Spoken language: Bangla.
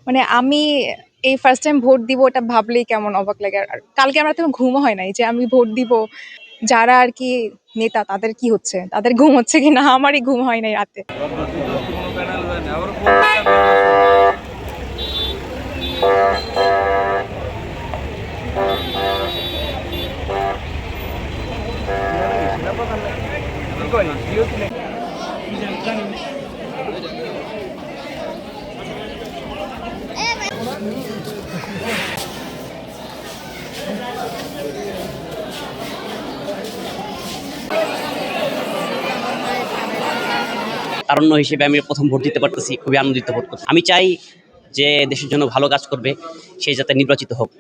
মানে আমি এই ফার্স্ট টাইম ভোট দিব এটা ভাবলেই কেমন অবাক লাগে। আর কালকে আমার তেমন ঘুমও হয় নাই যে আমি ভোট দিব। যারা আর কি নেতা তাদের কি হচ্ছে? তাদের ঘুম হচ্ছে কিনা? আমারই ঘুম হয় নাই রাতে। তারুণ্য হিসেবে আমি প্রথম ভোট দিতে পারতেছি, খুবই আনন্দিত বোধ করছি। আমি চাই যে দেশের জন্য ভালো কাজ করবে সে যাতে নির্বাচিত হোক।